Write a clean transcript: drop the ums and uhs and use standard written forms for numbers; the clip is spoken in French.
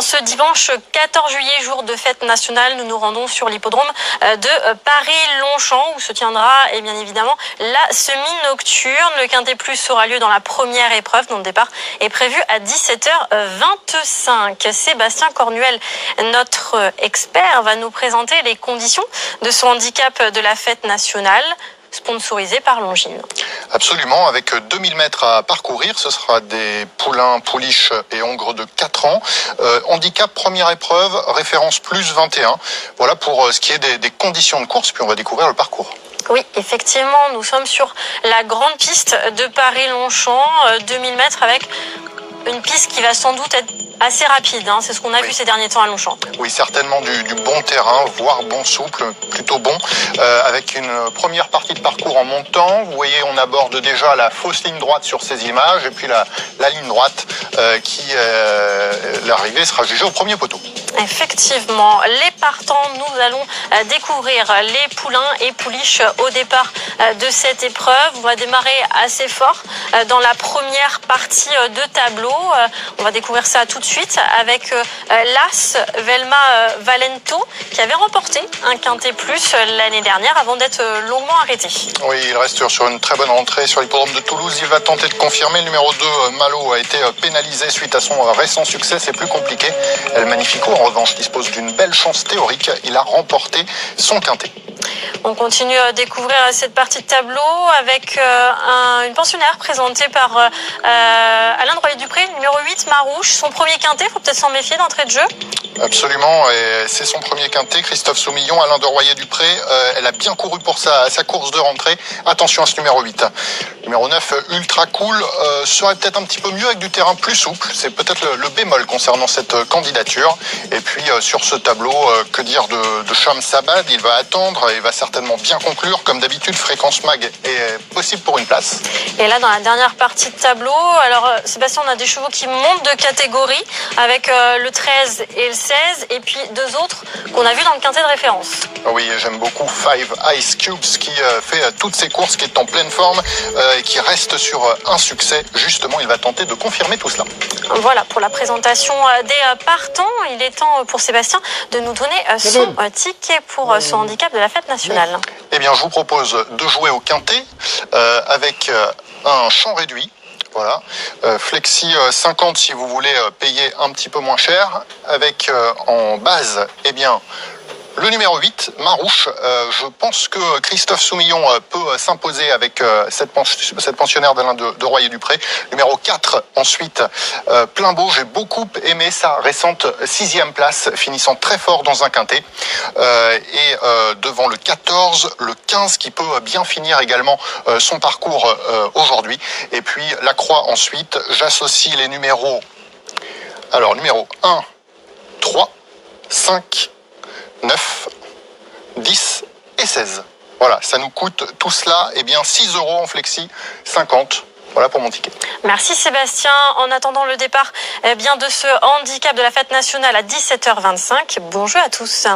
ce dimanche 14 juillet, jour de fête nationale, nous nous rendons sur l'hippodrome de Paris-Longchamp où se tiendra et bien évidemment la semi-nocturne. Le Quintet Plus aura lieu dans la première épreuve dont le départ est prévu à 17h25. Sébastien Cornuel, notre expert, va nous présenter les conditions de ce handicap de la fête nationale, sponsorisé par Longines. Absolument, avec 2000 mètres à parcourir, ce sera des poulains, pouliches et hongres de 4 ans. Handicap première épreuve, référence plus 21. Voilà pour ce qui est des conditions de course, puis on va découvrir le parcours. Oui, effectivement, nous sommes sur la grande piste de Paris-Longchamp, 2000 mètres avec une piste qui va sans doute être assez rapide, c'est ce qu'on a vu ces derniers temps à Longchamp. Oui, certainement du bon terrain, voire bon souple, plutôt bon, avec une première partie de parcours en montant. Vous voyez, on aborde déjà la fausse ligne droite sur ces images, et puis la ligne droite l'arrivée sera jugée au premier poteau. Effectivement, les partants, nous allons découvrir les poulains et pouliches au départ de cette épreuve. On va démarrer assez fort dans la première partie de tableau. On va découvrir ça tout de suite avec l'As Velma Valento qui avait remporté un Quintet Plus l'année dernière avant d'être longuement arrêté. Oui, il reste sur une très bonne rentrée sur l'hippodrome de Toulouse. Il va tenter de confirmer. Le numéro 2, Malo, a été pénalisé suite à son récent succès. C'est plus compliqué. El Magnifico, en revanche, dispose d'une belle chance théorique. Il a remporté son Quintet. On continue à découvrir cette partie de tableau avec une pensionnaire présentée par Alain de Royer-Dupré, numéro 8, Marouche. Son premier Quintet, il faut peut-être s'en méfier d'entrée de jeu. Absolument, et c'est son premier Quintet. Christophe Soumillon, Alain de Royer-Dupré, elle a bien couru pour sa course de rentrée. Attention à ce numéro 8. Numéro 9, Ultra Cool, serait peut-être un petit peu mieux avec du terrain plus souple. C'est peut-être le bémol concernant cette candidature. Et puis sur ce tableau, que dire de Cham Sabad? Il va attendre et va certainement bien conclure. Comme d'habitude, Fréquence Mag est possible pour une place. Et là, dans la dernière partie de tableau, alors Sébastien, on a des chevaux qui montent de catégorie avec le 13 et le 16 et puis deux autres qu'on a vus dans le Quintet de référence. Oui, j'aime beaucoup Five Ice Cubes qui fait toutes ses courses, qui est en pleine forme et qui reste sur un succès. Justement, il va tenter de confirmer tout cela. Voilà pour la présentation des partants. Il est temps pour Sébastien de nous donner son ticket pour ce handicap de la fête nationale. Eh bien, je vous propose de jouer au Quintet avec un champ réduit. Voilà, Flexi 50 si vous voulez payer un petit peu moins cher. Avec en base, eh bien, le numéro 8, Marouche. Je pense que Christophe Soumillon peut s'imposer avec cette pensionnaire d'Alain de Royer-Dupré. Numéro 4, ensuite, Plein Beau. J'ai beaucoup aimé sa récente 6e place, finissant très fort dans un Quintet. Et devant le 14, le 15 qui peut bien finir également son parcours aujourd'hui. Et puis la Croix ensuite. J'associe les numéros. Alors, numéro 1, 3, 5, 9, 10 et 16. Voilà, ça nous coûte tout cela, 6 € en Flexi 50. Voilà pour mon ticket. Merci Sébastien. En attendant le départ de ce handicap de la fête nationale à 17h25, bon jeu à tous.